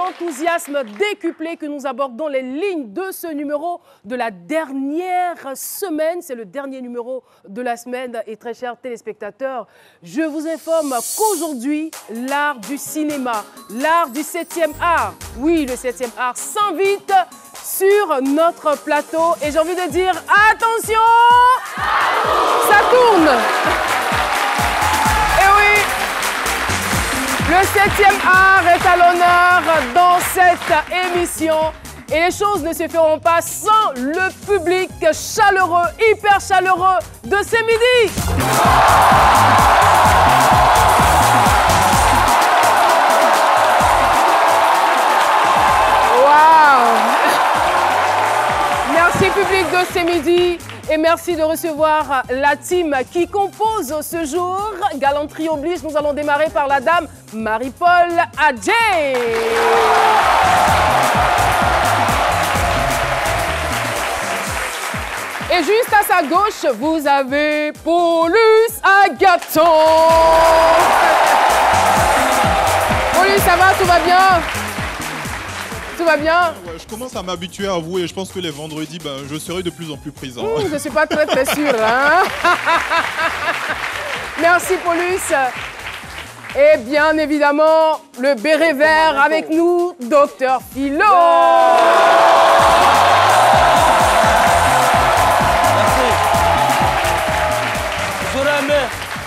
l'enthousiasme décuplé que nous abordons les lignes de ce numéro de la dernière semaine. C'est le dernier numéro de la semaine. Et très chers téléspectateurs, je vous informe qu'aujourd'hui, l'art du cinéma, l'art du 7e art, oui, le 7e art s'invite sur notre plateau. Et j'ai envie de dire, attention, ça tourne. Et oui, le 7e art est à l'honneur dans cette émission. Et les choses ne se feront pas sans le public chaleureux, hyper chaleureux de ce midi. Waouh! Merci public de ce midi. Et merci de recevoir la team qui compose ce jour. Galanterie oblige, nous allons démarrer par la dame Marie-Paul Adjei. Et juste à sa gauche, vous avez Paulus Agathon. Paulus, ça va? Tout va bien? Tout va bien? Ouais, je commence à m'habituer à vous et je pense que les vendredis, je serai de plus en plus présent. Je ne suis pas très sûre. Hein? Merci Paulus. Et bien évidemment, le béret vert avec nous, Dr Philo.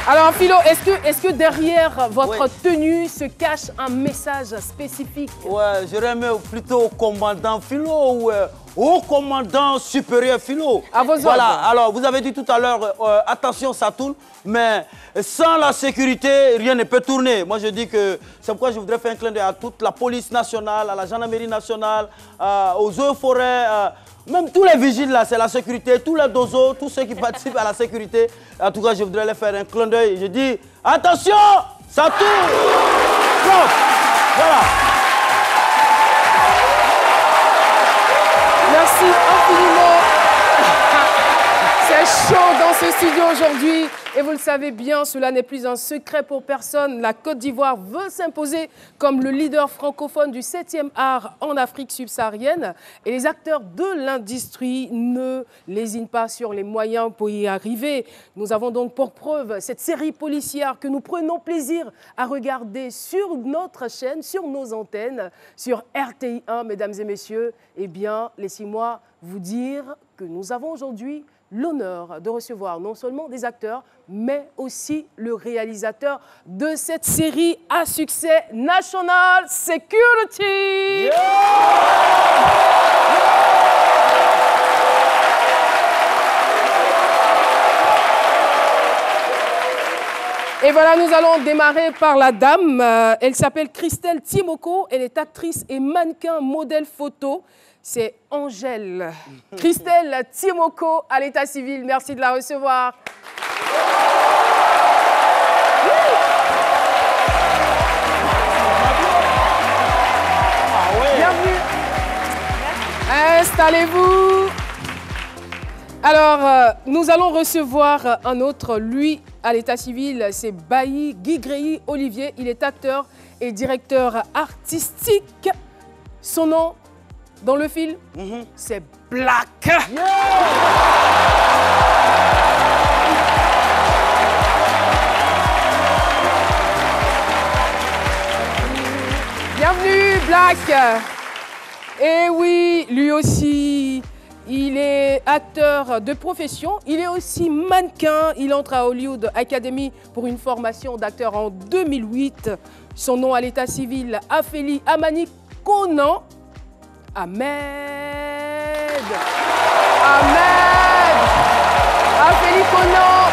Alors Philo, est-ce que derrière votre tenue se cache un message spécifique? Ouais, j'aurais aimé plutôt au commandant Philo ou au commandant supérieur Philo. À vos ordres. Voilà, alors vous avez dit tout à l'heure, attention ça tourne, mais sans la sécurité, rien ne peut tourner. Moi je dis que c'est pourquoi je voudrais faire un clin d'œil à toute la police nationale, à la gendarmerie nationale, aux eaux et forêts, même tous les vigiles là, c'est la sécurité, tous les dozos, tous ceux qui participent à la sécurité. En tout cas, je voudrais les faire un clin d'œil. Je dis, attention, ça tourne. Stop. Voilà. Merci infiniment. C'est chaud dans ce studio aujourd'hui. Et vous le savez bien, cela n'est plus un secret pour personne. La Côte d'Ivoire veut s'imposer comme le leader francophone du 7e art en Afrique subsaharienne. Et les acteurs de l'industrie ne lésinent pas sur les moyens pour y arriver. Nous avons donc pour preuve cette série policière que nous prenons plaisir à regarder sur notre chaîne, sur nos antennes, sur RTI 1, mesdames et messieurs. Eh bien, laissez-moi vous dire que nous avons aujourd'hui l'honneur de recevoir non seulement des acteurs, mais aussi le réalisateur de cette série à succès, National Security. Yeah! Et voilà, nous allons démarrer par la dame. Elle s'appelle Christelle Timoko. Elle est actrice et mannequin modèle photo. C'est Angèle. Christelle Timoko à l'état civil. Merci de la recevoir. Bienvenue. Installez-vous. Alors, nous allons recevoir un autre, lui, à l'état civil, c'est Bailly Guigréi Olivier. Il est acteur et directeur artistique. Son nom dans le film, c'est Black. Yeah! Bienvenue, Black. Et oui, lui aussi, il est acteur de profession. Il est aussi mannequin. Il entre à Hollywood Academy pour une formation d'acteur en 2008. Son nom à l'état civil, Afeli Amani Konan. Ahmed. Afeli Konan.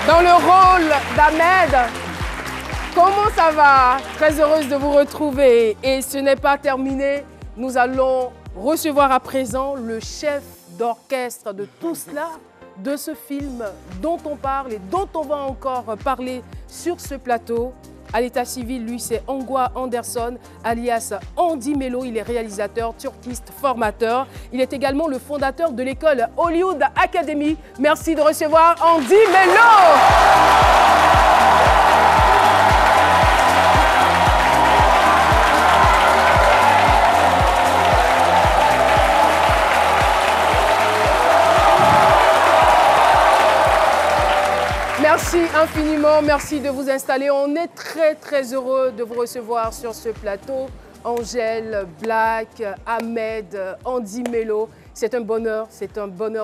Dans le rôle d'Ahmed. Comment ça va? Très heureuse de vous retrouver. Et ce n'est pas terminé. Nous allons recevoir à présent le chef d'orchestre de tout cela, de ce film dont on parle et dont on va encore parler sur ce plateau. À l'état civil, lui, c'est Angwa Anderson, alias Andy Mello. Il est réalisateur, turquiste, formateur. Il est également le fondateur de l'école Hollywood Academy. Merci de recevoir Andy Mello. Merci infiniment, merci de vous installer. On est très heureux de vous recevoir sur ce plateau. Angèle, Black, Ahmed, Andy Melo. C'est un bonheur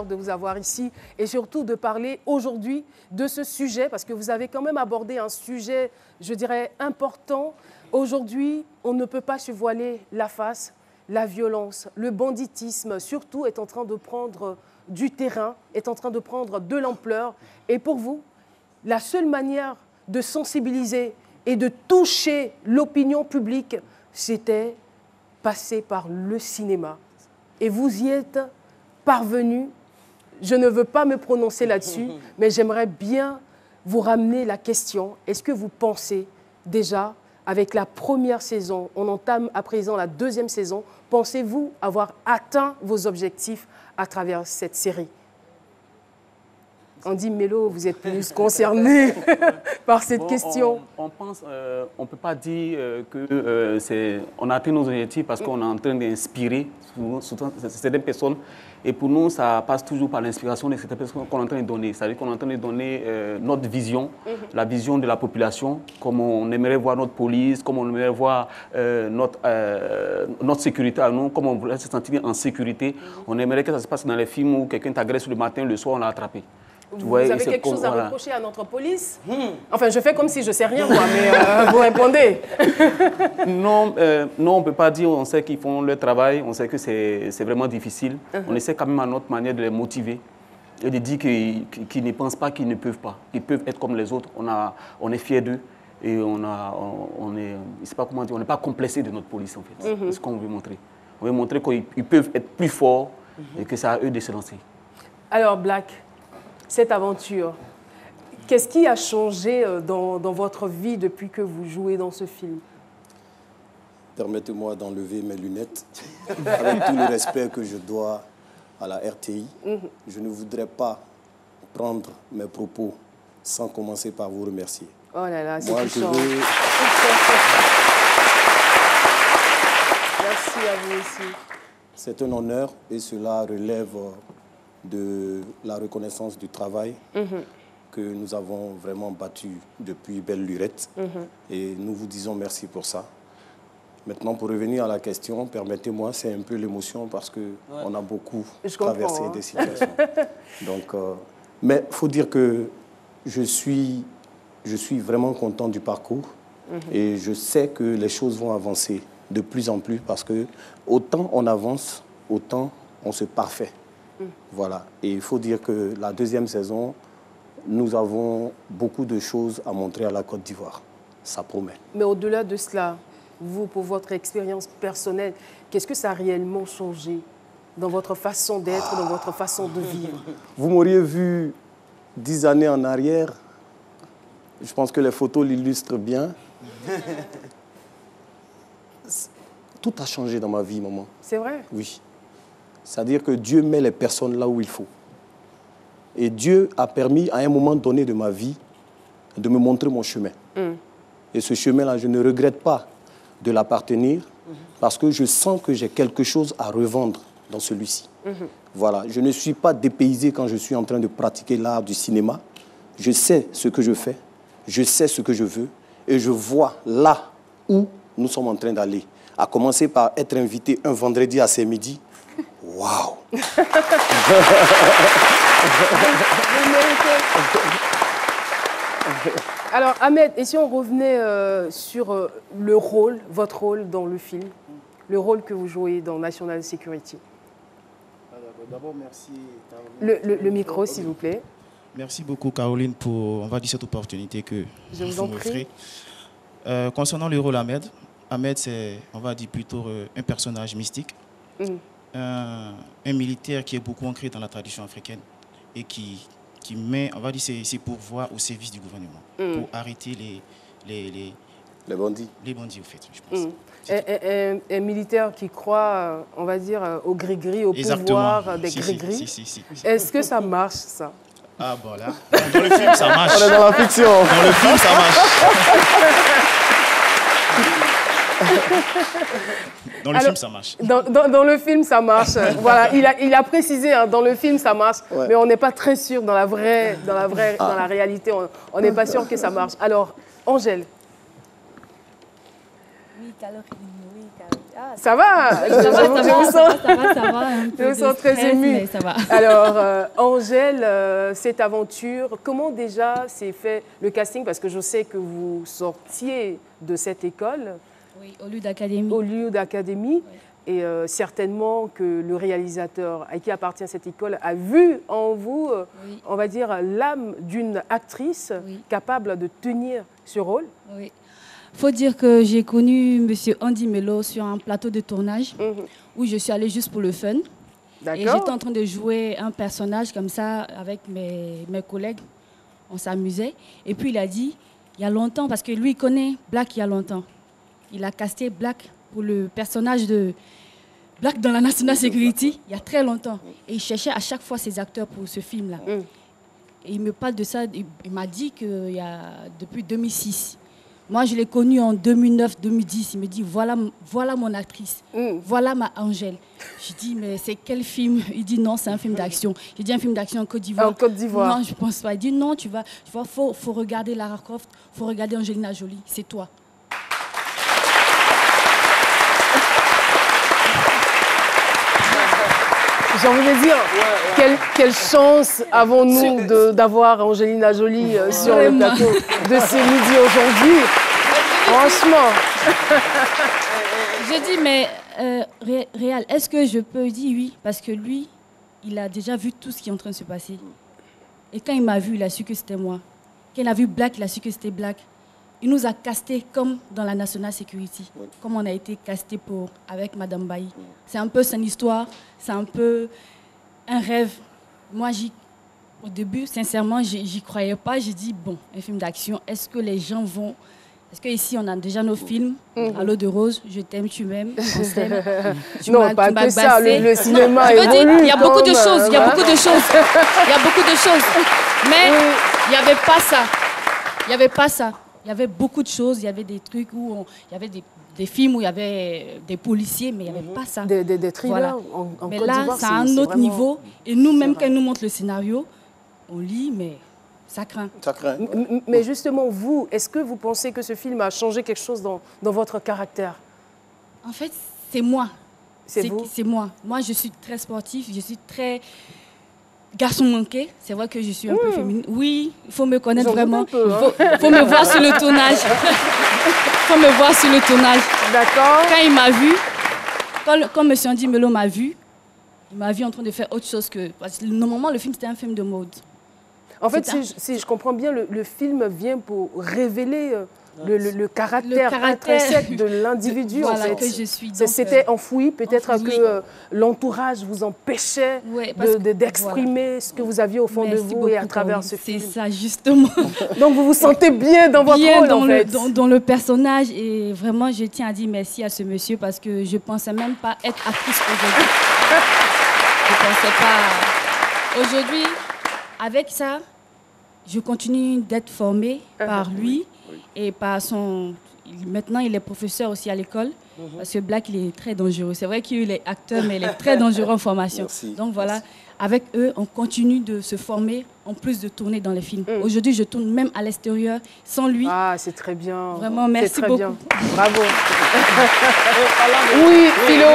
de vous avoir ici et surtout de parler aujourd'hui de ce sujet parce que vous avez quand même abordé un sujet, je dirais, important. Aujourd'hui, on ne peut pas se voiler la face. La violence, le banditisme, surtout, est en train de prendre du terrain, est en train de prendre de l'ampleur. Et pour vous, la seule manière de sensibiliser et de toucher l'opinion publique, c'était passer par le cinéma. Et vous y êtes parvenu. Je ne veux pas me prononcer là-dessus, mais j'aimerais bien vous ramener la question. Est-ce que vous pensez déjà, avec la première saison, on entame à présent la deuxième saison, pensez-vous avoir atteint vos objectifs à travers cette série? Andy Melo, vous êtes plus concerné par cette question. On pense, on ne peut pas dire qu'on a atteint nos objectifs parce qu'on est en train d'inspirer certaines personnes. Et pour nous, ça passe toujours par l'inspiration de certaines personnes qu'on est en train de donner. C'est-à-dire qu'on est en train de donner notre vision, la vision de la population, comment on aimerait voir notre police, comment on aimerait voir notre sécurité à nous, comment on voudrait se sentir en sécurité. On aimerait que ça se passe dans les films où quelqu'un t'agresse le matin, le soir, on l'a attrapé. Vous avez quelque chose à reprocher à notre police? Enfin, je fais comme si je ne sais rien, moi, mais vous répondez. Non, on ne peut pas dire. On sait qu'ils font leur travail. On sait que c'est vraiment difficile. On essaie quand même à notre manière de les motiver et de dire qu'ils ne pensent pas qu'ils ne peuvent pas. Qu'ils peuvent être comme les autres. On est fiers d'eux et on est, je sais pas comment dire, on n'est pas complexé de notre police, en fait. C'est ce qu'on veut montrer. On veut montrer qu'ils peuvent être plus forts et que c'est à eux de se lancer. Alors, Black, cette aventure, qu'est-ce qui a changé dans votre vie depuis que vous jouez dans ce film? Permettez-moi d'enlever mes lunettes avec tout le respect que je dois à la RTI. Je ne voudrais pas prendre mes propos sans commencer par vous remercier. Oh là là, c'est Moi, touchant. Merci à vous aussi. C'est un honneur et cela relève de la reconnaissance du travail que nous avons vraiment battu depuis belle lurette. Et nous vous disons merci pour ça. Maintenant, pour revenir à la question, permettez-moi, c'est un peu l'émotion parce qu'on a beaucoup traversé des situations. Donc, mais il faut dire que je suis vraiment content du parcours et je sais que les choses vont avancer de plus en plus parce que autant on avance, autant on se parfait. Voilà. Et il faut dire que la deuxième saison, nous avons beaucoup de choses à montrer à la Côte d'Ivoire. Ça promet. Mais au-delà de cela, vous, pour votre expérience personnelle, qu'est-ce que ça a réellement changé dans votre façon d'être, dans votre façon de vivre? Vous m'auriez vu 10 années en arrière. Je pense que les photos l'illustrent bien. Tout a changé dans ma vie, maman. C'est vrai? Oui. C'est-à-dire que Dieu met les personnes là où il faut. Et Dieu a permis, à un moment donné de ma vie, de me montrer mon chemin. Et ce chemin-là, je ne regrette pas de l'appartenir parce que je sens que j'ai quelque chose à revendre dans celui-ci. Voilà. Je ne suis pas dépaysé quand je suis en train de pratiquer l'art du cinéma. Je sais ce que je fais, je sais ce que je veux et je vois là où nous sommes en train d'aller. À commencer par être invité un vendredi à ces midi. Waouh! Vous méritez. Alors, Ahmed, et si on revenait sur le rôle, votre rôle dans le film, le rôle que vous jouez dans National Security? D'abord, merci. Le micro, s'il vous plaît. Merci beaucoup, Caroline, pour, on va dire, cette opportunité que je vous en prie. Concernant le rôle Ahmed, c'est, on va dire, plutôt un personnage mystique. Un militaire qui est beaucoup ancré dans la tradition africaine et qui met, on va dire, ses pouvoirs au service du gouvernement pour arrêter les bandits. Les bandits, au fait, je pense. Un militaire qui croit, on va dire, au gris-gris, au pouvoir des gris-gris. Si. Est-ce que ça marche, ça? Ah bon, là, dans le film, ça marche. On est dans la fiction. Dans le film, ça marche. Dans le film, ça marche. Dans le film, ça marche. Voilà, il a précisé, hein, dans le film, ça marche. Ouais. Mais on n'est pas très sûr dans la réalité. On n'est pas sûr que ça marche. Alors, Angèle. Oui, calories. Ça va, Ça va. Je me sens très émue. Ça va. Alors, Angèle, cette aventure, comment déjà s'est fait le casting? Parce que je sais que vous sortiez de cette école. Oui, au lieu d'académie. Au lieu d'académie. Oui. Et certainement que le réalisateur à qui appartient cette école a vu en vous, Oui. on va dire, l'âme d'une actrice Oui. capable de tenir ce rôle. Oui. Faut dire que j'ai connu M. Andy Melo sur un plateau de tournage où je suis allée juste pour le fun. Et D'accord. j'étais en train de jouer un personnage comme ça avec mes collègues. On s'amusait. Et puis il a dit, il y a longtemps, parce que lui il connaît Black il y a longtemps. Il a casté Black pour le personnage de Black dans la National Security il y a très longtemps. Et il cherchait à chaque fois ses acteurs pour ce film-là. Et il me parle de ça, il m'a dit qu'il y a depuis 2006. Moi, je l'ai connu en 2009-2010. Il me dit, voilà mon actrice, voilà ma Angèle. Je dis, mais c'est quel film? Il dit, non, c'est un film d'action. J'ai dit, un film d'action en Côte d'Ivoire. En Côte d'Ivoire. Non, je ne pense pas. Il dit, non, tu vois, faut regarder Lara Croft, faut regarder Angelina Jolie, c'est toi. J'ai envie de dire, quelle chance avons-nous d'avoir Angelina Jolie sur le plateau de ce midi aujourd'hui. Franchement. Je dis, mais Réal, est-ce que je peux dire oui? Parce que lui, il a déjà vu tout ce qui est en train de se passer. Et quand il m'a vu, il a su que c'était moi. Quand il a vu Black, il a su que c'était Black. Il nous a castés comme dans la National Security, comme on a été castés avec Madame Bailly. C'est un peu son histoire, c'est un peu un rêve. Moi, au début, sincèrement, j'y croyais pas. J'ai dit, bon, un film d'action, est-ce que les gens vont... Parce qu'ici, on a déjà nos films, À l'eau de rose, Je t'aime, tu m'aimes, on s'aime. Non, pas que ça, le cinéma évolue. évolue. Il y a beaucoup de choses, il y a beaucoup de choses. Il y a beaucoup de choses. Mais il n'y avait pas ça. Il n'y avait pas ça. Il y avait beaucoup de choses, il y avait des trucs où il y avait des films où il y avait des policiers, mais il n'y avait pas ça. Des thrillers en mais Côte là, d'Ivoire, c'est à un autre vraiment... niveau. Et nous-mêmes, quand ils nous montrent le scénario, on lit, mais ça craint. Ça craint. Mais justement, vous, est-ce que vous pensez que ce film a changé quelque chose dans votre caractère? En fait, c'est moi. C'est vous? C'est moi. Moi, je suis très sportive, je suis très... Garçon manqué, c'est vrai que je suis un peu féminine. Oui, il faut me connaître vraiment. Il faut me voir sur le tournage. Il faut me voir sur le tournage. D'accord. Quand il m'a vu, quand M. Andy Melo m'a vu, il m'a vu en train de faire autre chose que... Parce que normalement, le film, c'était un film de mode. En fait, si je comprends bien, le film vient pour révéler le caractère intrinsèque de l'individu. Voilà, en fait. que je suis. C'était enfoui, peut-être que l'entourage vous empêchait d'exprimer ce que vous aviez au fond de vous et à travers ce film. C'est ça, justement. Donc vous vous sentez bien dans votre rôle, en fait. Dans le personnage. Et vraiment, je tiens à dire merci à ce monsieur parce que je ne pensais même pas être actrice aujourd'hui. Je ne pensais pas... Aujourd'hui, avec ça, je continue d'être formée par lui. Et par son... Maintenant, il est professeur aussi à l'école. Parce que Black, il est très dangereux. C'est vrai qu'il est acteur, mais il est très dangereux en formation. Merci. Donc voilà, avec eux, on continue de se former, en plus de tourner dans les films. Aujourd'hui, je tourne même à l'extérieur, sans lui. Ah, c'est très bien. Vraiment, merci beaucoup. Bien. Bravo. Oui, Philo.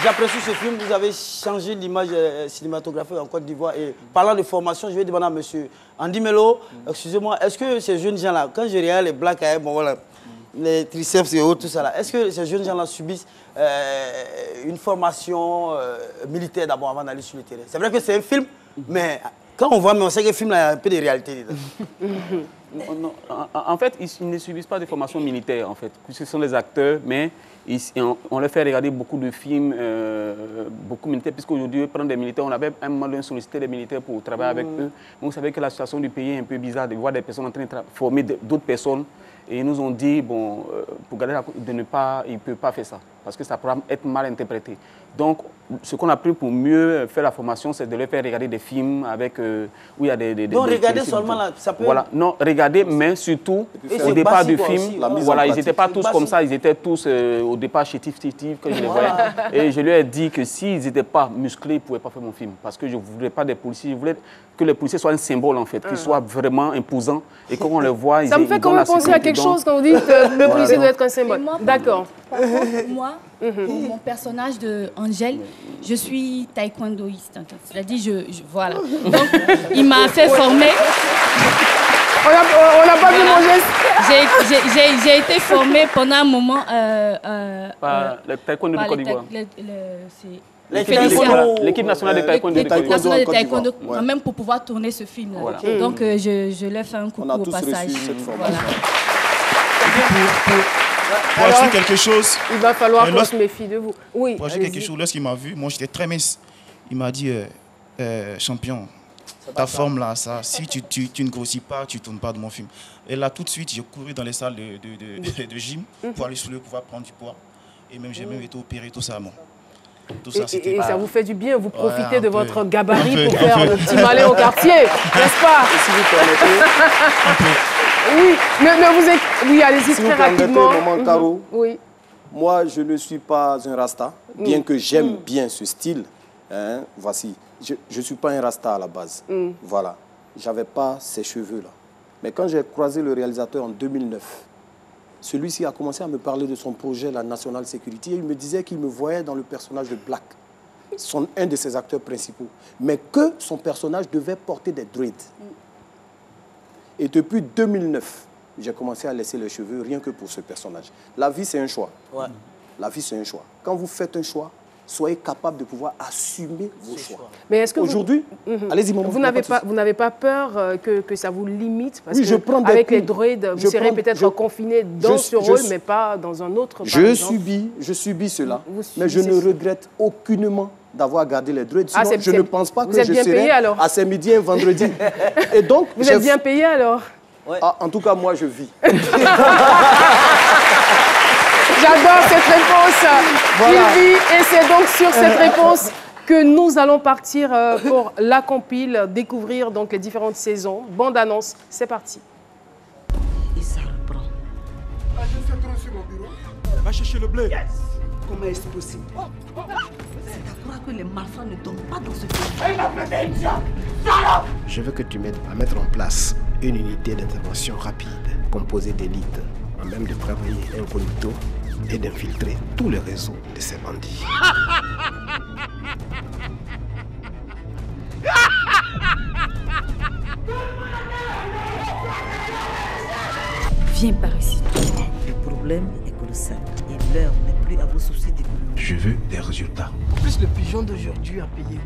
J'apprécie ce film. Vous avez changé l'image cinématographique en Côte d'Ivoire. Et parlant de formation, je vais demander à M. Andy Melo, excusez-moi, est-ce que ces jeunes gens-là, quand je regarde les Blacks, bon, voilà, les triceps et autres, tout ça là, est-ce que ces jeunes gens-là subissent une formation militaire d'abord avant d'aller sur le terrain? C'est vrai que c'est un film, mais quand on voit, on sait que le film là, il y a un peu de réalité dedans. Non, en fait, ils ne subissent pas de formation militaire, en fait. Ce sont des acteurs, mais On leur fait regarder beaucoup de films, beaucoup de militaires, puisqu'aujourd'hui, prendre des militaires, on avait un moment donné sollicité des militaires pour travailler avec eux. Mais vous savez que la situation du pays est un peu bizarre, de voir des personnes en train de former d'autres personnes. Et ils nous ont dit, bon, pour garder de ne pas, ils ne peuvent pas faire ça, parce que ça pourra être mal interprété. Donc, ce qu'on a pris pour mieux faire la formation, c'est de leur faire regarder des films avec, où il y a des... Donc, regarder seulement, là, ça peut... Voilà, non, regarder, mais surtout, au départ du film, voilà, ils n'étaient pas tous comme ça, ils étaient tous au départ chétifs, que je les voyais. Et je lui ai dit que s'ils n'étaient pas musclés, ils ne pouvaient pas faire mon film, parce que je ne voulais pas des policiers, je voulais que les policiers soient un symbole, en fait, qu'ils soient vraiment imposants, et quand on les voit, ça me fait quand même penser à quelque chose quand vous dites que le policier doit être un symbole. D'accord. Moi, pour mon personnage de Angèle, je suis taekwondoïste. C'est-à-dire, voilà. Donc, il m'a fait former. On n'a pas vu mon geste. J'ai été formée pendant un moment. Le taekwondo du Côte d'Ivoire. L'équipe nationale de taekwondo. L'équipe nationale de taekwondo, même pour pouvoir tourner ce film-là. Voilà. Donc, je leur fais un coucou au passage. On a tous reçu cette formation. Pour ajouter quelque chose... Il va falloir qu'on se méfie de vous. Oui, pour ajouter quelque chose, lorsqu'il m'a vu, moi j'étais très mince. Il m'a dit, champion, ta forme là, ça, si tu ne grossis pas, tu ne tournes pas de mon film. Et là, tout de suite, j'ai couru dans les salles de gym pour aller sur le pouvoir prendre du poids. Et même j'ai même été opéré, tout ça. Bon. Tout ça, et ça vous fait du bien, vous profitez de votre gabarit pour faire le petit malin au quartier, n'est-ce pas? Si vous permettez. Oui, mais vous êtes... Oui, allez-y très rapidement. Maman Caro, oui. Moi, je ne suis pas un rasta, bien que j'aime bien ce style. Hein, voici, je ne suis pas un rasta à la base. Voilà, je n'avais pas ces cheveux-là. Mais quand j'ai croisé le réalisateur en 2009, celui-ci a commencé à me parler de son projet, la National Security, et il me disait qu'il me voyait dans le personnage de Black, un de ses acteurs principaux, mais que son personnage devait porter des dreads. Et depuis 2009, j'ai commencé à laisser les cheveux rien que pour ce personnage. La vie, c'est un choix. Ouais. La vie, c'est un choix. Quand vous faites un choix, soyez capable de pouvoir assumer vos choix. Mais est-ce que aujourd'hui, allez-y, maman. Vous n'avez pas peur que ça vous limite? Parce oui, que avec les droïdes, vous serez peut-être confiné dans ce rôle, mais pas dans un autre. Je subis cela, mais je ne regrette aucunement d'avoir gardé les droïdes. Sinon, je ne pense pas que je serai à ce midi un vendredi. Et donc, vous êtes bien payé alors? Ouais. Ah, en tout cas, moi, je vis. J'adore cette réponse. Voilà. Il vit, et c'est donc sur cette réponse que nous allons partir pour la compile, découvrir donc les différentes saisons. Bande annonce, c'est parti. Et ça reprend. Va chercher le blé. Yes. Comment est-ce possible? C'est à croire que les malfrats ne tombent pas dans ce pays. Je veux que tu m'aides à mettre en place une unité d'intervention rapide, composée d'élites, à même de travailler incognito et d'infiltrer tous les réseaux de ces bandits. Viens par ici. Le problème est colossal et l'heure n'est plus à vos soucis d'économie. Je veux des résultats. En plus, le pigeon d'aujourd'hui a payé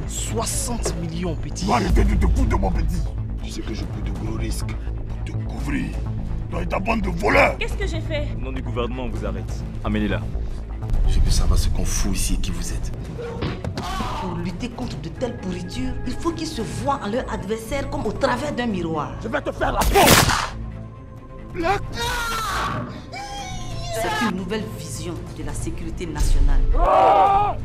60 millions, petit. Arrêtez de te foutre de mon petit. Tu sais que je prends de gros risques pour te couvrir. Toi et ta bande de voleurs. Qu'est-ce que j'ai fait? Au nom du gouvernement, on vous arrête. Amenez-la. Je veux savoir ce qu'on fout ici et qui vous êtes. Pour lutter contre de telles pourritures, il faut qu'ils se voient en leur adversaire comme au travers d'un miroir. Je vais te faire la peau. Black. C'est une nouvelle vision de la sécurité nationale. À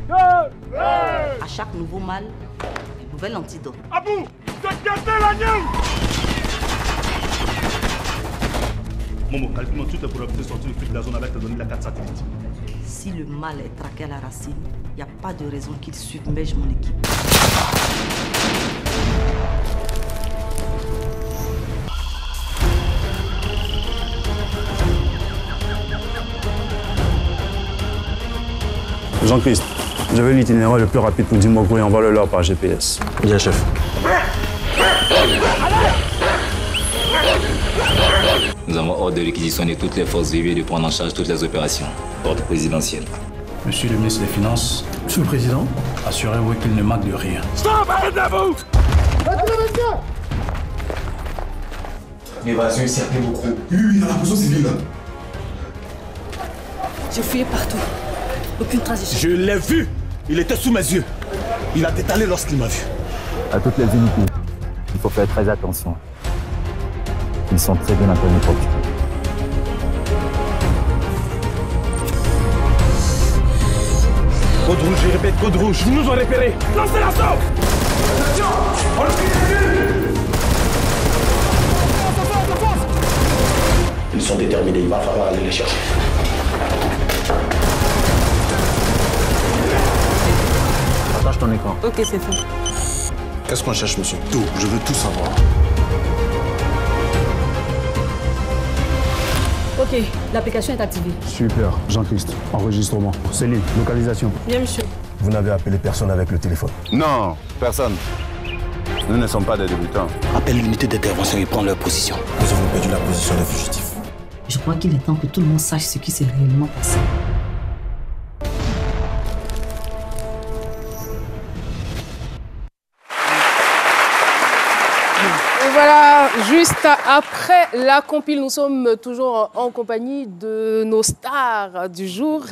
chaque nouveau mal, un nouvel antidote. Abou, t'as gâté l'agneau. Momo, calculons toutes les probabilités de sortir du flic de la zone avec les données de la carte satellite. Si le mal est traqué à la racine, il n'y a pas de raison qu'il submerge mon équipe. Jean-Christ, j'avais l'itinéraire le plus rapide pour Dimogro et envoie-le-leur par GPS. Bien, chef. Nous avons ordre de réquisitionner toutes les forces vives et de prendre en charge toutes les opérations. Ordre présidentiel. Monsieur le ministre des Finances, Monsieur le Président, assurez-vous qu'il ne manque de rien. Stop, arrêtez-vous! L'évasion ici a fait beaucoup. Oui, dans la prison civile. J'ai fouillé partout. Aucune trace d'échappée. Je l'ai vu. Il était sous mes yeux. Il a détalé lorsqu'il m'a vu. À toutes les unités, il faut faire très attention. Ils sont très bien entraînés pour tuer. Code rouge, je répète, code rouge. Ils nous ont repérés. Lancez l'assaut. Attention, on le fait. Ils sont déterminés, il va falloir aller les chercher. Partage ton écran. Ok, c'est fait. Qu'est-ce qu'on cherche, monsieur? Tout, je veux tout savoir. Ok, l'application est activée. Super, Jean-Christ. Enregistrement. Céline, localisation. Bien, monsieur. Vous n'avez appelé personne avec le téléphone? Non, personne. Nous ne sommes pas des débutants. Appelle l'unité d'intervention et prends leur position. Nous avons perdu la position des fugitifs. Je crois qu'il est temps que tout le monde sache ce qui s'est réellement passé. Et voilà, juste après la compile, nous sommes toujours en compagnie de nos stars du jour.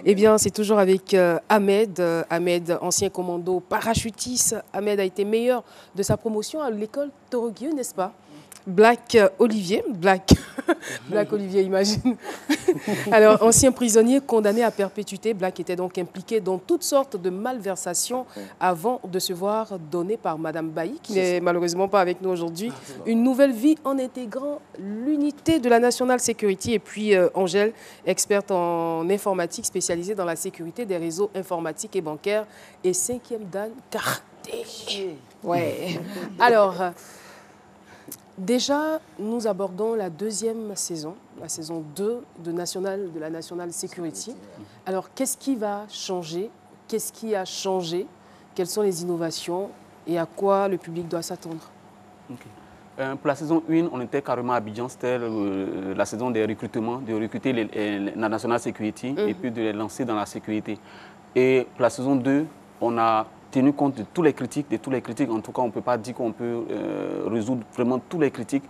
Eh bien, c'est toujours avec Ahmed. Ahmed, ancien commando parachutiste. Ahmed a été meilleur de sa promotion à l'école Toroguieux, n'est-ce pas? Black Olivier, Black Olivier, imagine. Alors, ancien prisonnier condamné à perpétuité, Black était donc impliqué dans toutes sortes de malversations avant de se voir donner par Madame Bailly, qui n'est malheureusement pas avec nous aujourd'hui, une nouvelle vie en intégrant l'unité de la National Security. Et puis Angèle, experte en informatique spécialisée dans la sécurité des réseaux informatiques et bancaires, et 5e dan Carté. Ouais. Alors... Déjà, nous abordons la deuxième saison, la saison 2 de la National Security. Alors, qu'est-ce qui va changer? Qu'est-ce qui a changé? Quelles sont les innovations et à quoi le public doit s'attendre? Pour la saison 1, on était carrément à Abidjan, c'était la saison des recrutements, de recruter la National Security et puis de les lancer dans la sécurité. Et pour la saison 2, on a tenu compte de tous les critiques, en tout cas on ne peut pas dire qu'on peut résoudre vraiment tous les critiques.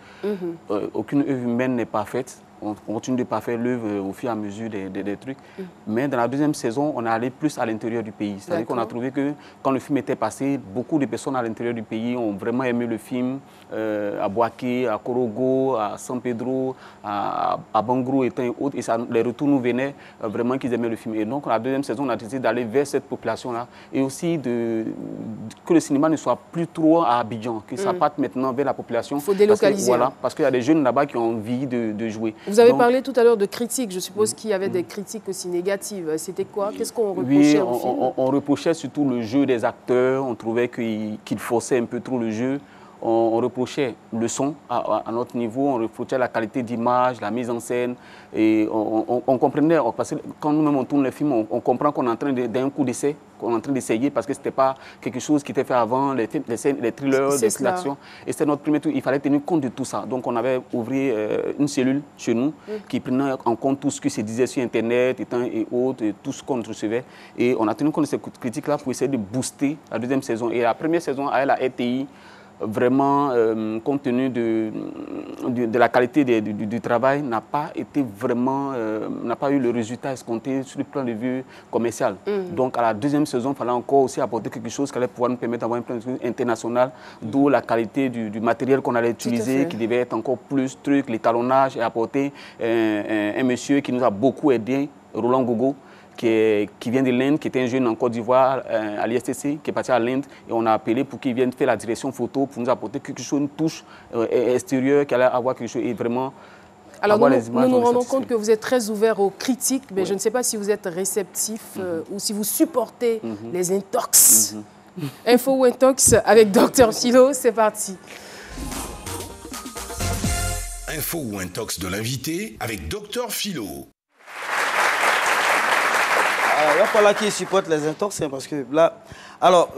Aucune œuvre humaine n'est parfaite. On continue de parfaire l'œuvre au fur et à mesure des trucs. Mais dans la deuxième saison, on est allé plus à l'intérieur du pays. C'est-à-dire qu'on a trouvé que quand le film était passé, beaucoup de personnes à l'intérieur du pays ont vraiment aimé le film. À Boaké, à Korogo, à San Pedro, à Bangrou et tant d'autres. Et ça, les retours nous venaient vraiment qu'ils aimaient le film. Et donc, la deuxième saison, on a décidé d'aller vers cette population-là. Et aussi que le cinéma ne soit plus trop à Abidjan, que ça parte maintenant vers la population. Il faut délocaliser. Parce qu'il y a des jeunes là-bas qui ont envie de jouer. Vous avez parlé tout à l'heure de critiques. Je suppose qu'il y avait des critiques aussi négatives. C'était quoi? Qu'est-ce qu'on reprochait au film? On reprochait surtout le jeu des acteurs. On trouvait qu'ils forçaient un peu trop le jeu. On reprochait le son à notre niveau, on reprochait la qualité d'image, la mise en scène. Et on comprenait, parce que quand nous-mêmes on tourne les films, on comprend qu'on est en train d'un coup d'essai, qu'on est en train d'essayer, parce que ce n'était pas quelque chose qui était fait avant, les thrillers, les actions. Et c'était notre premier truc, il fallait tenir compte de tout ça. Donc on avait ouvert une cellule chez nous qui prenait en compte tout ce qui se disait sur Internet et autres, et tout ce qu'on recevait. Et on a tenu compte de ces critiques-là pour essayer de booster la deuxième saison. Et la première saison, à la RTI, vraiment, compte tenu de la qualité du travail, n'a pas été vraiment, n'a pas eu le résultat escompté sur le plan de vue commercial. Donc, à la deuxième saison, il fallait encore aussi apporter quelque chose qui allait pouvoir nous permettre d'avoir un plan de vue international, d'où la qualité du matériel qu'on allait utiliser, qui devait être encore plus l'étalonnage, et apporter un monsieur qui nous a beaucoup aidé, Roland Gogo, qui vient de l'Inde, qui était un jeune en Côte d'Ivoire à l'ISTC, qui est parti à l'Inde, et on a appelé pour qu'il vienne faire la direction photo, pour nous apporter quelque chose, une touche extérieure, qui allait avoir quelque chose, et vraiment... Alors nous nous rendons compte que vous êtes très ouvert aux critiques, mais je ne sais pas si vous êtes réceptif ou si vous supportez les intox. Info ou intox avec Dr Philo, c'est parti. Info ou intox de l'invité avec Dr Philo. Il va falloir qu'ils supportent les intox, parce que là... Alors,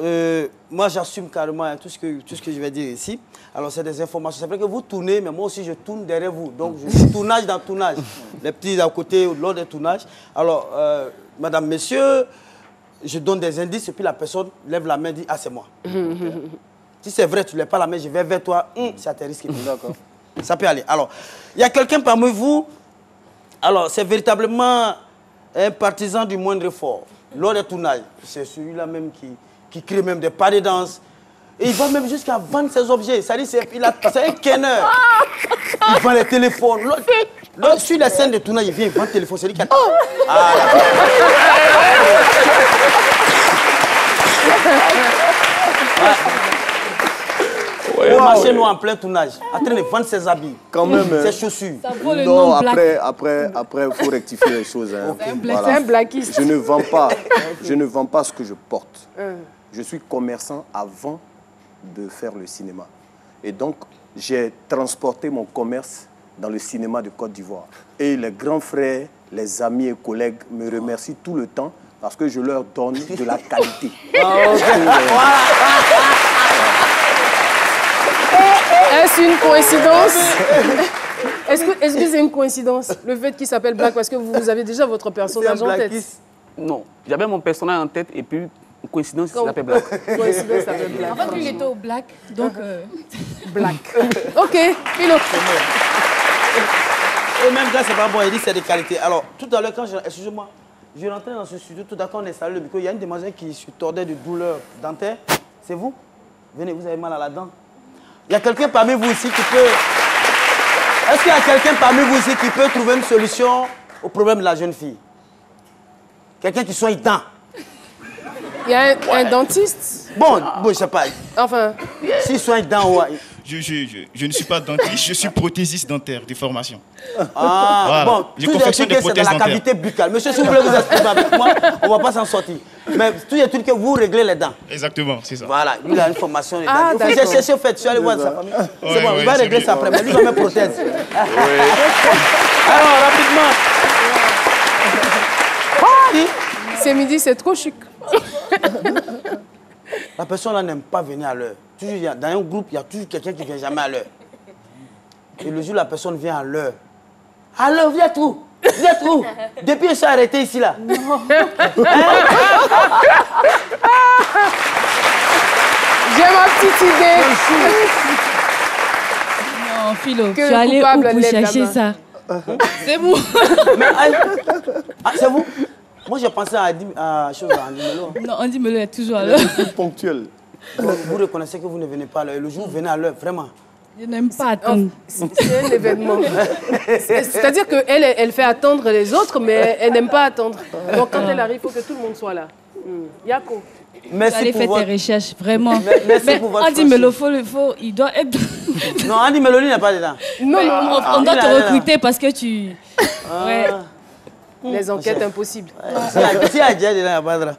moi, j'assume carrément tout ce que je vais dire ici. Alors, c'est des informations. C'est vrai que vous tournez, mais moi aussi, je tourne derrière vous. Donc, je suis tournage dans tournage. Les petits à côté, lors des tournages. Alors, madame, messieurs, je donne des indices et puis la personne lève la main et dit « Ah, c'est moi. » Si c'est vrai, tu ne lèves pas la main, je vais vers toi. Ça te risque. D'accord. Ça peut aller. Alors, il y a quelqu'un parmi vous. Alors, c'est véritablement... un partisan du moindre effort. Lors des tournages, c'est celui-là même qui crée même des pas de danse. Et il va même jusqu'à vendre ses objets. C'est un kenneur. Il vend les téléphones. Sur la scène de tournage, il vient vendre le téléphone. C'est lui qui a... Le marché noir en plein tournage, en train de vendre ses habits, quand même, ses chaussures. Non, après, il faut rectifier les choses. Hein. Okay. Voilà. C'est un blackiste. Je ne vends pas ce que je porte. Je suis commerçant avant de faire le cinéma. Et donc, j'ai transporté mon commerce dans le cinéma de Côte d'Ivoire. Et les grands frères, les amis et collègues me remercient tout le temps parce que je leur donne de la qualité. Est-ce une coïncidence? Est-ce que c'est une coïncidence, le fait qu'il s'appelle Black, parce que vous avez déjà votre personnage en tête? Non, j'avais mon personnage en tête et puis une coïncidence, il s'appelle Black. Coïncidence, ça s'appelle Black. En fait, lui, il était au Black, donc... Black. Ok, Philo. Et même là, c'est pas bon, il dit c'est de qualité. Alors, tout à l'heure, quand excusez-moi, je rentrais dans ce studio, tout d'accord, on installé le micro, il y a une demoiselle qui se tordait de douleur dentaire. C'est vous? Venez, vous avez mal à la dent. Il y a quelqu'un parmi vous ici qui peut... Est-ce qu'il y a quelqu'un parmi vous ici qui peut trouver une solution au problème de la jeune fille? Quelqu'un qui soigne dents. Il y a un dentiste? Bon, je sais pas. Enfin... S'il soigne dents, ouais. Je ne suis pas dentiste, je suis prothésiste dentaire de formation. Ah, voilà. Bon, je confectionne des prothèses dentaires. C'est dans la cavité buccale. Monsieur, si vous voulez vous exprimer avec moi, on ne va pas s'en sortir. Mais tout est tout que vous réglez les dents. Exactement, c'est ça. Voilà, lui il a une formation des dents. Ah, j'ai cherché, fait, je suis allé voir sa famille. C'est bon, il va régler ça après, mais lui va mettre prothèse. Alors, rapidement. C'est midi, c'est trop chic. La personne là n'aime pas venir à l'heure. Dans un groupe, il y a toujours quelqu'un qui ne vient jamais à l'heure. Et le jour où la personne vient à l'heure, alors viens où? Viens où? Depuis je suis arrêté ici là. Non. J'ai ma petite idée. Non, Philo, je suis allé où pour chercher ça? C'est vous. C'est vous? Moi j'ai pensé à Andy Melo. Non, Andy Melo est toujours à l'heure. Ponctuel. Vous reconnaissez que vous ne venez pas à l'heure. Le jour où vous venez à l'heure, vraiment. Je n'aime pas attendre. C'est un événement. C'est-à-dire qu'elle elle fait attendre les autres, mais elle n'aime pas attendre. Donc quand elle arrive, il faut que tout le monde soit là. Yako. Merci pour faire tes recherches, vraiment. Merci pour votre Andy Melo, il doit être... Non, Andy Melo, il n'est pas dedans. Non, on doit te recruter parce que tu... Ouais. Les enquêtes impossibles. Si il y a déjà dedans, il n'y a pas dedans.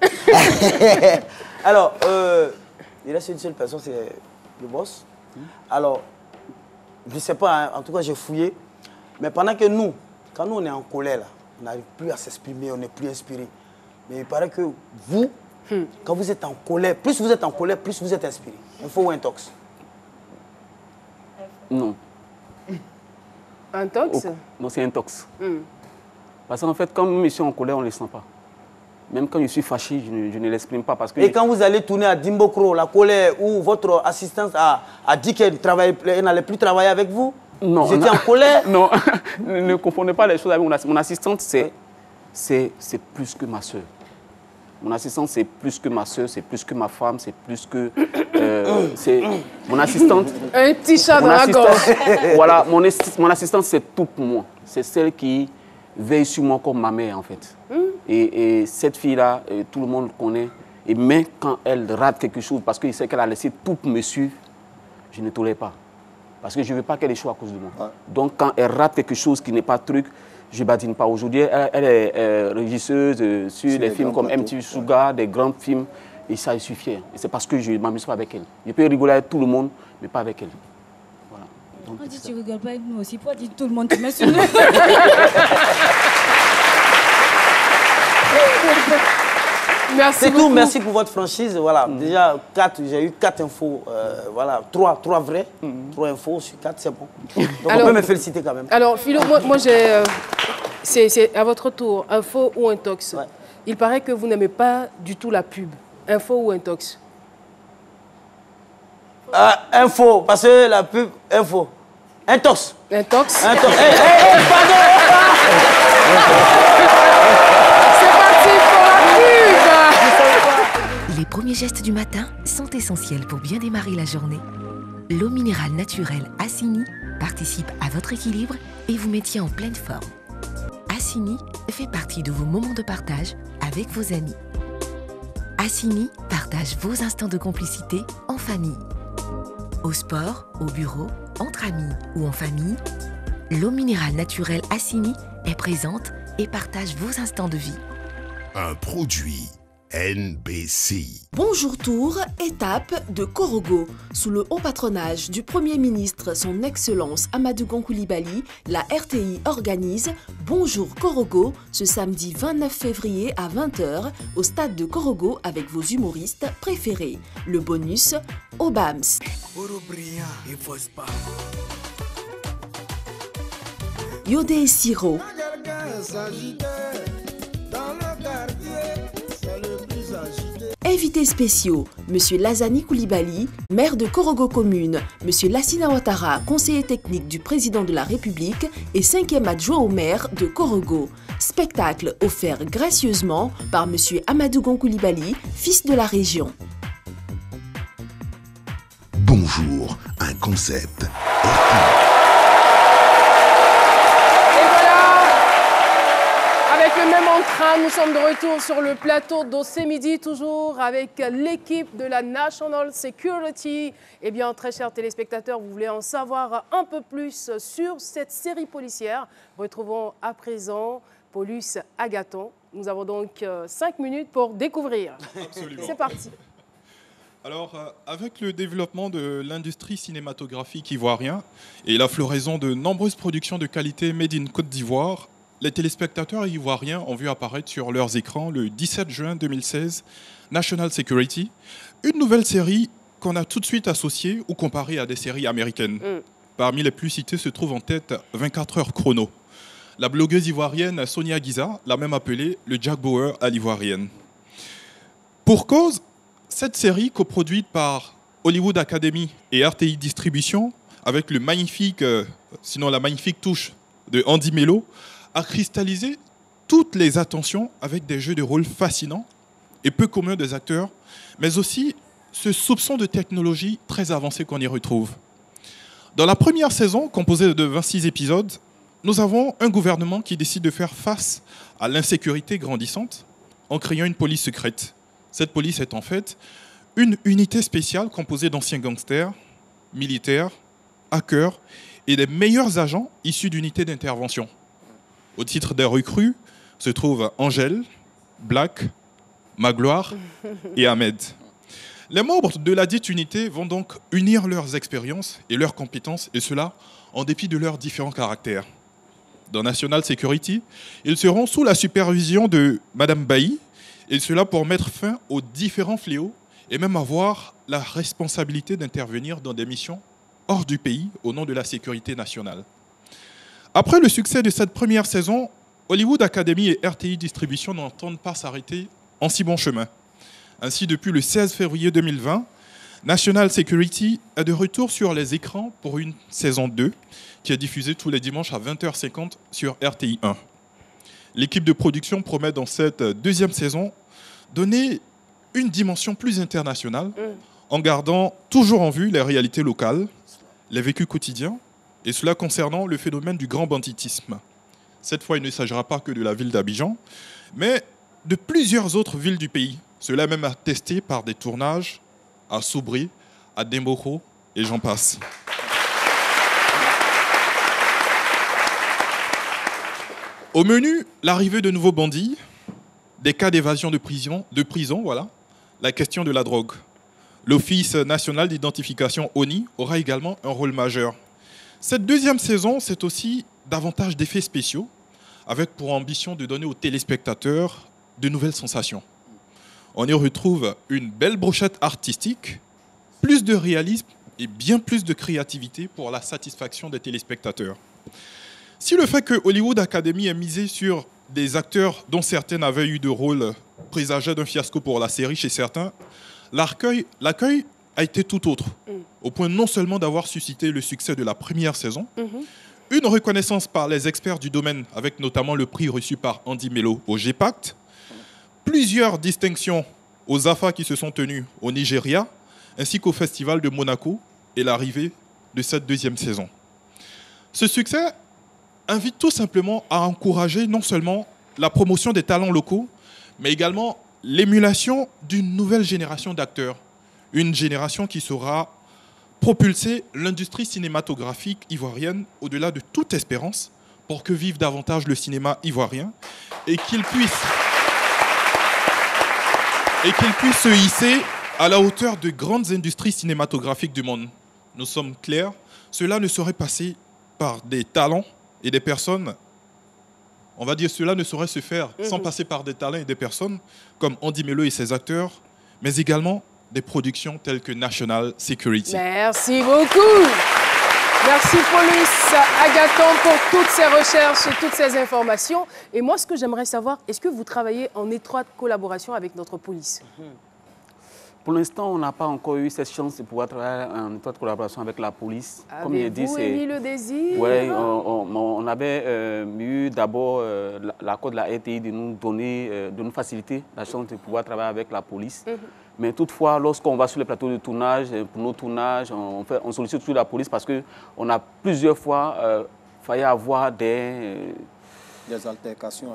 Alors, il reste une seule personne, c'est le boss. Alors, je ne sais pas, hein, en tout cas j'ai fouillé, mais pendant que nous, quand nous on est en colère, là, on n'arrive plus à s'exprimer, on n'est plus inspiré. Mais il paraît que vous, quand vous êtes en colère, plus vous êtes en colère, plus vous êtes inspiré. Info ou intox? Non. Intox? Non, c'est intox. Parce qu'en fait, quand je suis en colère, on ne le sent pas. Même quand je suis fâché, je ne l'exprime pas parce que... Et quand vous allez tourner à Dimbokro, la colère, où votre assistante a dit qu'elle n'allait plus travailler avec vous? Non. Vous étiez en colère? Non, ne confondez pas les choses avec mon assistante. C'est plus que ma soeur. Mon assistante, c'est plus que ma soeur, c'est plus que ma femme, c'est plus que... c'est mon assistante... Un petit chat dans la gorge. Voilà, mon assistante, c'est tout pour moi. C'est celle qui veille sur moi comme ma mère, en fait. Et cette fille-là, tout le monde connaît. Et même quand elle rate quelque chose, parce qu'il sait qu'elle a laissé tout pour me suivre, je ne tolère pas. Parce que je ne veux pas qu'elle échoue à cause de moi. Ouais. Donc, quand elle rate quelque chose qui n'est pas truc, je ne badine pas. Aujourd'hui, elle est régisseuse sur des films comme MTV Sugar, des grands films. Et ça, je suis fier. Et c'est parce que je ne m'amuse pas avec elle. Je peux rigoler avec tout le monde, mais pas avec elle. Voilà. Donc, on dit que tu ne rigoles pas avec nous aussi. Pourquoi dire tout le monde, tu mets sur nous? C'est tout, merci pour votre franchise. Voilà, déjà, j'ai eu 4 infos, voilà, 3 vraies, 3 infos sur 4, c'est bon. Donc alors, on peut me féliciter quand même. Alors, Philo, moi j'ai... c'est à votre tour, info ou intox. Ouais. Il paraît que vous n'aimez pas du tout la pub. Info ou intox? Info, parce que la pub, info. Intox. Intox. Intox. Pardon. premiers gestes du matin sont essentiels pour bien démarrer la journée. L'eau minérale naturelle Assini participe à votre équilibre et vous maintient en pleine forme. Assini fait partie de vos moments de partage avec vos amis. Assini partage vos instants de complicité en famille. Au sport, au bureau, entre amis ou en famille, l'eau minérale naturelle Assini est présente et partage vos instants de vie. Un produit NBC. Bonjour Tour, étape de Korogo. Sous le haut patronage du Premier ministre, son Excellence Amadou Coulibaly, la RTI organise Bonjour Korogo ce samedi 29 février à 20h au stade de Korogo avec vos humoristes préférés. Le bonus, Obams. Yodé Siro. Invités spéciaux, Monsieur Lazani Coulibaly, maire de Korogo Commune, Monsieur Lassina Ouattara, conseiller technique du président de la République et 5e adjoint au maire de Korogo. Spectacle offert gracieusement par Monsieur Amadou Coulibaly, fils de la région. Bonjour, un concept. Avec le même entrain, nous sommes de retour sur le plateau d'Ossé Midi, toujours avec l'équipe de la National Security. Eh bien, très chers téléspectateurs, vous voulez en savoir un peu plus sur cette série policière. Retrouvons à présent Paulus Agathon. Nous avons donc 5 minutes pour découvrir. Absolument. C'est parti. Alors, avec le développement de l'industrie cinématographique ivoirienne et la floraison de nombreuses productions de qualité made in Côte d'Ivoire, les téléspectateurs ivoiriens ont vu apparaître sur leurs écrans le 17 juin 2016 National Security, une nouvelle série qu'on a tout de suite associée ou comparée à des séries américaines. Parmi les plus citées se trouve en tête 24 heures chrono. La blogueuse ivoirienne Sonia Guiza l'a même appelée le Jack Bauer à l'ivoirienne. Pour cause, cette série coproduite par Hollywood Academy et RTI Distribution, avec le magnifique, sinon la magnifique touche de Andy Mello, a cristallisé toutes les attentions avec des jeux de rôle fascinants et peu communs des acteurs, mais aussi ce soupçon de technologie très avancé qu'on y retrouve. Dans la première saison, composée de 26 épisodes, nous avons un gouvernement qui décide de faire face à l'insécurité grandissante en créant une police secrète. Cette police est en fait une unité spéciale composée d'anciens gangsters, militaires, hackers et des meilleurs agents issus d'unités d'intervention. Au titre des recrues se trouvent Angèle, Black, Magloire et Ahmed. Les membres de la dite unité vont donc unir leurs expériences et leurs compétences, et cela en dépit de leurs différents caractères. Dans National Security, ils seront sous la supervision de Madame Bailly, et cela pour mettre fin aux différents fléaux et même avoir la responsabilité d'intervenir dans des missions hors du pays au nom de la sécurité nationale. Après le succès de cette première saison, Hollywood Academy et RTI Distribution n'entendent pas s'arrêter en si bon chemin. Ainsi, depuis le 16 février 2020, National Security est de retour sur les écrans pour une saison 2 qui est diffusée tous les dimanches à 20h50 sur RTI 1. L'équipe de production promet dans cette deuxième saison donner une dimension plus internationale en gardant toujours en vue les réalités locales, les vécus quotidiens, et cela concernant le phénomène du grand banditisme. Cette fois, il ne s'agira pas que de la ville d'Abidjan, mais de plusieurs autres villes du pays. Cela même attesté par des tournages à Soubré, à Demboko, et j'en passe. Au menu, l'arrivée de nouveaux bandits, des cas d'évasion de prison, voilà, la question de la drogue. L'Office national d'identification ONI aura également un rôle majeur. Cette deuxième saison, c'est aussi davantage d'effets spéciaux, avec pour ambition de donner aux téléspectateurs de nouvelles sensations. On y retrouve une belle brochette artistique, plus de réalisme et bien plus de créativité pour la satisfaction des téléspectateurs. Si le fait que Hollywood Academy ait misé sur des acteurs dont certains avaient eu de rôles présageait d'un fiasco pour la série chez certains, l'accueil a été tout autre, au point non seulement d'avoir suscité le succès de la première saison, une reconnaissance par les experts du domaine, avec notamment le prix reçu par Andy Mello au GPACT, plusieurs distinctions aux AFA qui se sont tenus au Nigeria, ainsi qu'au Festival de Monaco et l'arrivée de cette deuxième saison. Ce succès invite tout simplement à encourager non seulement la promotion des talents locaux, mais également l'émulation d'une nouvelle génération d'acteurs, une génération qui saura propulser l'industrie cinématographique ivoirienne au-delà de toute espérance pour que vive davantage le cinéma ivoirien et qu'il puisse se hisser à la hauteur de grandes industries cinématographiques du monde. Nous sommes clairs, cela ne saurait passer par des talents et des personnes. On va dire cela ne saurait se faire sans passer par des talents et des personnes comme Andy Melo et ses acteurs, mais également des productions telles que National Security. Merci beaucoup. Merci Paulus Agathon pour toutes ces recherches et toutes ces informations. Et moi, ce que j'aimerais savoir, est-ce que vous travaillez en étroite collaboration avec notre police? Pour l'instant, on n'a pas encore eu cette chance de pouvoir travailler en étroite collaboration avec la police. Comme il dit, avez-vous émis le désir? Oui, on avait eu d'abord l'accord de la RTI de nous donner, de nous faciliter la chance de pouvoir travailler avec la police. Mais toutefois, lorsqu'on va sur les plateaux de tournage, pour nos tournages, on sollicite toujours la police parce qu'on a plusieurs fois failli avoir des altercations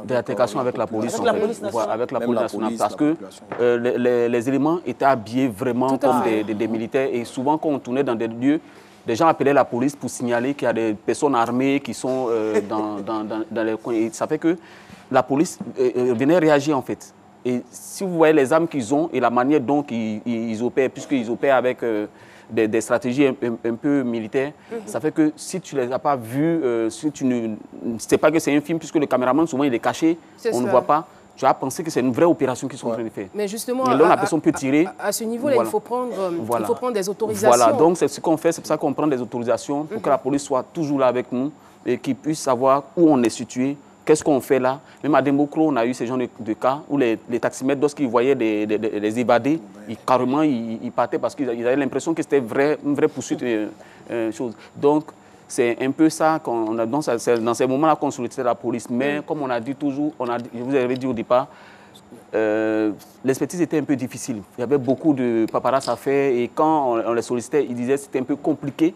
avec la police. Avec la police nationale. Parce que les éléments étaient habillés vraiment comme des militaires. Et souvent, quand on tournait dans des lieux, des gens appelaient la police pour signaler qu'il y a des personnes armées qui sont dans les coins. Et ça fait que la police venait réagir en fait. Et si vous voyez les armes qu'ils ont et la manière dont ils opèrent, puisqu'ils opèrent avec des stratégies un peu militaires, ça fait que si tu ne les as pas vus, si tu ne sais pas que c'est un film, puisque le caméraman souvent il est caché, on ne voit pas, tu as pensé que c'est une vraie opération qu'ils sont en train de faire. Mais justement, là, la personne peut tirer. À ce niveau-là, il faut prendre des autorisations. Voilà, donc c'est ce qu'on fait, c'est pour ça qu'on prend des autorisations pour que la police soit toujours là avec nous et qu'ils puissent savoir où on est situé. Qu'est-ce qu'on fait là? Même à Dembocro, on a eu ce genre de cas où les taximètres, lorsqu'ils voyaient des évadés, carrément, ils partaient parce qu'ils avaient l'impression que c'était une vraie poursuite. Chose. Donc, c'est un peu ça, c'est dans ces moments-là qu'on sollicitait la police. Mais comme on a dit toujours, je vous avais dit au départ, l'expertise était un peu difficile. Il y avait beaucoup de paparazzi à faire et quand on les sollicitait, ils disaient que c'était un peu compliqué.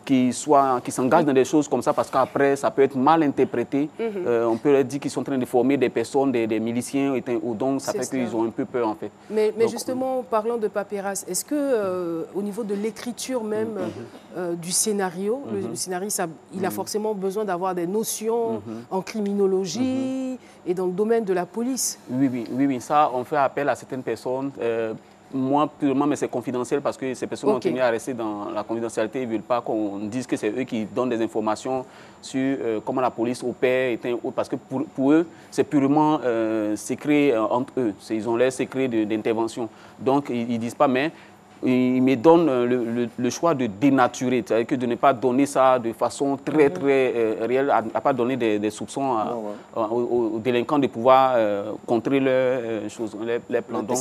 Qui s'engagent dans des choses comme ça parce qu'après, ça peut être mal interprété. On peut leur dire qu'ils sont en train de former des personnes, des miliciens, donc ça fait qu'ils ont un peu peur en fait. Mais justement, parlant de paperasse, est-ce que au niveau de l'écriture même du scénario, le scénario, il a forcément besoin d'avoir des notions en criminologie et dans le domaine de la police? Oui, ça, on fait appel à certaines personnes. Moi, purement, mais c'est confidentiel parce que ces personnes ont tenu à rester dans la confidentialité. Ils ne veulent pas qu'on dise que c'est eux qui donnent des informations sur comment la police opère. Parce que pour eux, c'est purement secret entre eux. Ils ont leur secret d'intervention. Donc, ils ne disent pas, mais ils me donnent le choix de dénaturer, c'est-à-dire que de ne pas donner ça de façon très réelle, à ne pas donner des soupçons aux délinquants de pouvoir contrer leurs choses, les plans. Donc,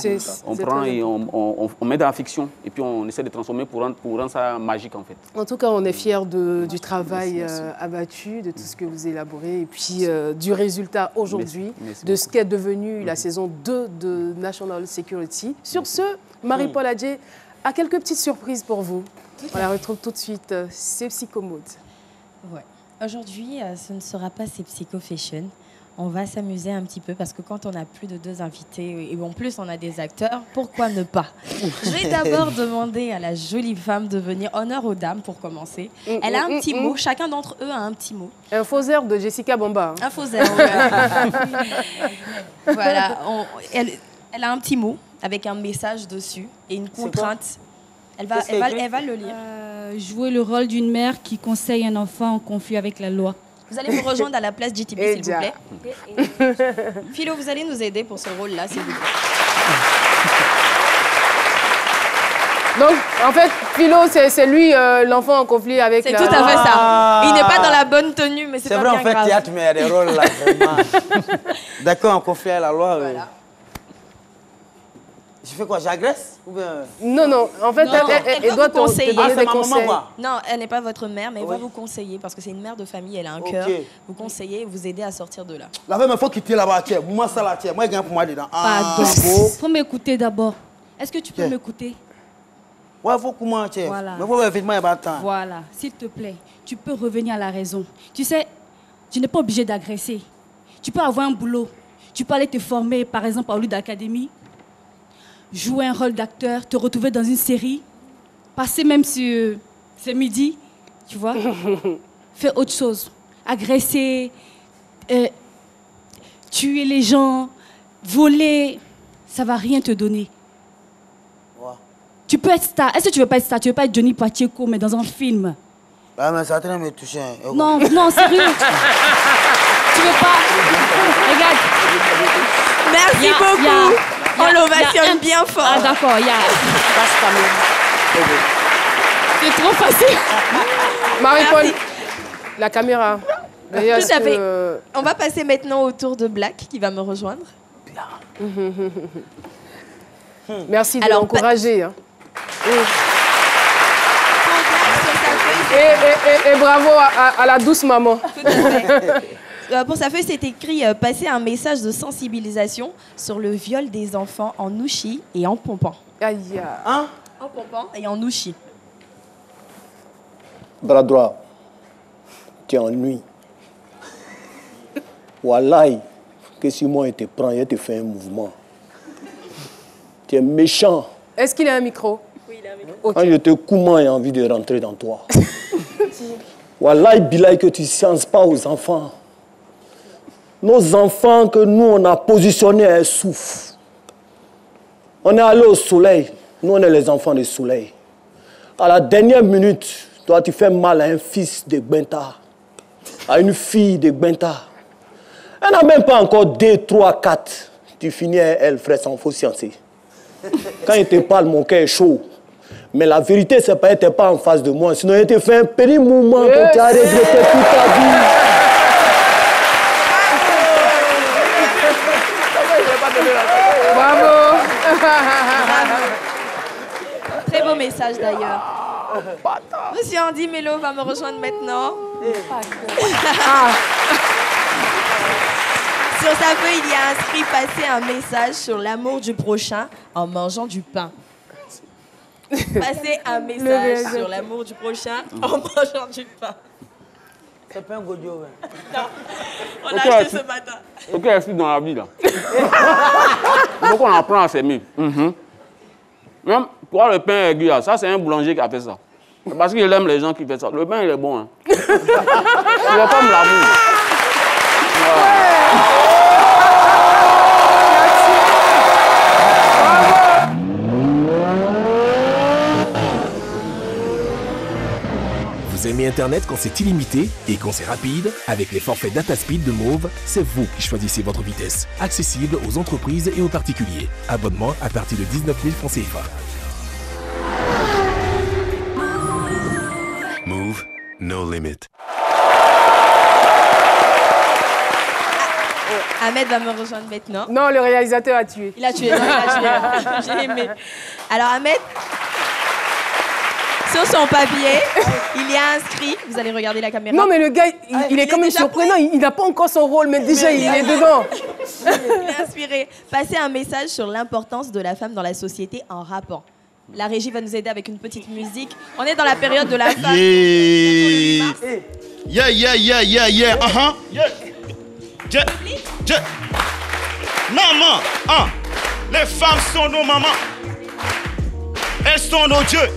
on prend et on met dans la fiction et puis on essaie de transformer pour rendre ça magique en fait. En tout cas, on est fiers du travail abattu, de tout ce que vous élaborez et puis du résultat aujourd'hui, de ce qu'est devenu la saison 2 de National Security. Sur ce, Marie-Paul Adjé a quelques petites surprises pour vous. On la retrouve tout de suite. C'est Psychomode. Ouais. Aujourd'hui, ce ne sera pas C'est Psycho Fashion. On va s'amuser un petit peu parce que quand on a plus de 2 invités et en plus on a des acteurs, pourquoi ne pas? Je vais d'abord demander à la jolie femme de venir, honneur aux dames pour commencer. Elle a un petit mot, chacun d'entre eux a un petit mot. Un faussaire de Jessica Bamba. Un faussaire, voilà. Elle a un petit mot avec un message dessus et une contrainte. Elle va le lire. Jouer le rôle d'une mère qui conseille un enfant en conflit avec la loi. Vous allez me rejoindre à la place GTB, s'il vous plaît. Philo, vous allez nous aider pour ce rôle-là, s'il vous plaît. Donc, en fait, Philo, c'est lui l'enfant en conflit avec la... C'est tout à fait ça. Il n'est pas dans la bonne tenue, mais c'est pas bien grave. C'est vrai, en fait, théâtre, mais il y a des rôles là, vraiment. D'accord, en conflit avec la loi. Voilà. Je fais quoi? J'agresse ou bien... Non, non. En fait, elle doit te donner des conseils. Non, elle n'est pas votre mère, mais elle va vous conseiller parce que c'est une mère de famille, elle a un cœur. Vous conseiller, vous aider à sortir de là. La femme, il faut quitter là-bas. Moi, ça la tiens. Moi, il gagne pour moi dedans. Pardon. Faut m'écouter d'abord. Est-ce que tu peux m'écouter? Ouais, il faut comment tiens. Voilà. Mais faut évidemment, il y a pas de temps. Voilà. S'il te plaît, tu peux revenir à la raison. Tu sais, tu n'es pas obligé d'agresser. Tu peux avoir un boulot. Tu peux aller te former, par exemple, à l'U d'académie. Jouer un rôle d'acteur, te retrouver dans une série, passer même sur ce midi, tu vois, faire autre chose, agresser, tuer les gens, voler, ça va rien te donner. Ouais. Tu peux être star. Est-ce que tu veux pas être star? Tu veux pas être Johnny Pacheco, mais dans un film? Ah, mais ça a train de me toucher. Non, non, sérieux. Tu veux pas? Regarde. Merci beaucoup. On l'ovationne bien fort. Ah d'accord, il y a... C'est trop facile. Marie-Paul, la caméra. Tout à fait. On va passer maintenant au tour de Black qui va me rejoindre. Merci de l'encourager. Hein. Et bravo à la douce maman. Tout à fait. Pour sa feuille, c'est écrit « Passer un message de sensibilisation sur le viol des enfants en Ouchi et en Pompan ». Aïe. Hein? En Pompan et en Ouchi. Bras droit, tu ennuies. Wallahi, que si moi, il te prend, il te fait un mouvement. Tu es méchant. Est-ce qu'il a un micro? Oui, il a un micro. Okay. Quand je te commande, j'ai envie de rentrer dans toi. Wallahi, Bilay, que tu ne sciences pas aux enfants. Nos enfants que nous, on a positionnés, elles souffrent. On est allé au soleil. Nous, on est les enfants du soleil. À la dernière minute, toi, tu fais mal à un fils de Benta, à une fille de Benta. Elle n'a même pas encore 2, 3, 4. Tu finis, elle, frère, sans faux sciencer. Quand il te parle, mon cœur est chaud. Mais la vérité, c'est pas qu'elle n'était pas en face de moi. Sinon, il te fait un petit mouvement que tu as regretté toute ta vie. Bravo. Très beau message d'ailleurs. Monsieur Andy Mello va me rejoindre maintenant. Sur sa feuille, il y a inscrit « Passer un message sur l'amour du prochain en mangeant du pain ». Passer un message sur l'amour du prochain en mangeant du pain. C'est pas un godio. Non, on l'a acheté ce matin. Ok, explique dans la vie là. Il faut qu'on apprend à s'aimer. Même pour le pain aigu, ça c'est un boulanger qui a fait ça. Parce qu'il aime les gens qui font ça. Le pain il est bon. Hein. Il est comme l'amour. Vous aimez Internet quand c'est illimité et quand c'est rapide? Avec les forfaits DataSpeed de Mauve, c'est vous qui choisissez votre vitesse. Accessible aux entreprises et aux particuliers. Abonnement à partir de 19 000 francs CFA. Move, no limit. Ahmed va me rejoindre maintenant. Non, le réalisateur a tué. Il a tué, non, il a tué. J'ai aimé. Alors Ahmed, sur son papier, il y a inscrit, vous allez regarder la caméra. Non, mais le gars, il est quand même surprenant. Il n'a pas encore son rôle, mais déjà, il est dedans. Il est inspiré. Passer un message sur l'importance de la femme dans la société en rappant. La régie va nous aider avec une petite musique. On est dans la période de la femme. Yeah. Maman, les femmes sont nos mamans. Elles sont nos dieux.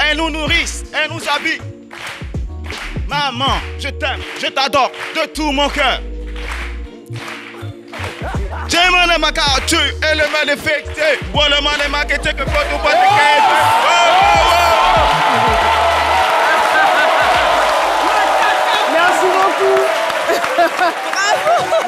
Elles nous nourrissent, elles nous habillent. Maman, je t'aime, je t'adore de tout mon cœur. J'aime ma tu et le mal effecté. Bon, le mal est marketé que quand tu pas Merci beaucoup.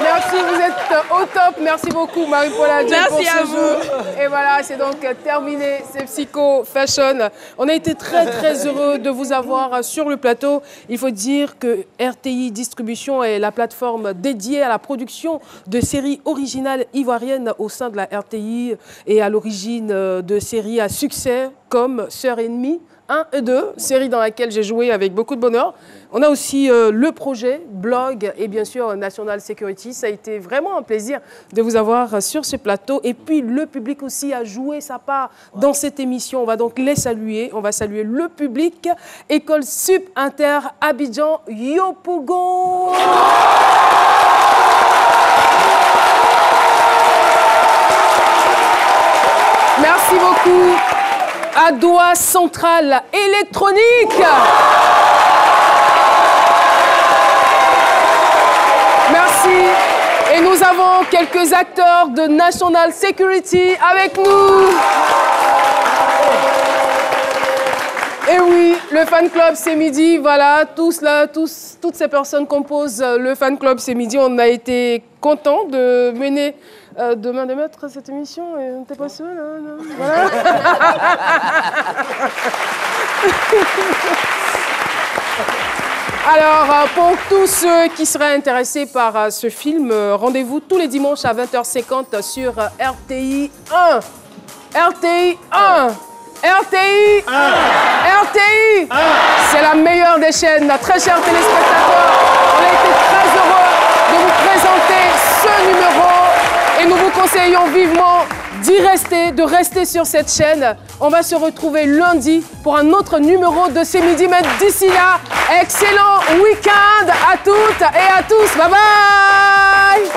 Merci, vous êtes au top. Merci beaucoup, Marie-Paul Adjel, pour ce jeu. Et voilà, c'est donc terminé. C'est Psycho Fashion. On a été très heureux de vous avoir sur le plateau. Il faut dire que RTI Distribution est la plateforme dédiée à la production de séries originales ivoiriennes au sein de la RTI et à l'origine de séries à succès comme Sœurs ennemies 1 et 2, série dans laquelle j'ai joué avec beaucoup de bonheur. On a aussi le projet, blog et bien sûr National Security. Ça a été vraiment un plaisir de vous avoir sur ce plateau. Et puis le public aussi a joué sa part dans cette émission. On va donc les saluer. On va saluer le public. École Sup Inter Abidjan Yopougon. Merci beaucoup. Adoua Centrale Électronique. Merci. Et nous avons quelques acteurs de National Security avec nous. Et oui, le fan club c'est midi, voilà, toutes ces personnes composent le fan club c'est midi. On a été contents de mener de main de maître cette émission et on n'était pas seul. Hein, voilà. Alors, pour tous ceux qui seraient intéressés par ce film, rendez-vous tous les dimanches à 20h50 sur RTI 1. RTI 1. RTI 1. RTI 1. C'est la meilleure des chaînes, très chers téléspectateurs. On a été très heureux de vous présenter ce numéro et nous vous conseillons vivement de rester sur cette chaîne. On va se retrouver lundi pour un autre numéro de C'est Midi. Mais d'ici là, excellent week-end à toutes et à tous. Bye bye.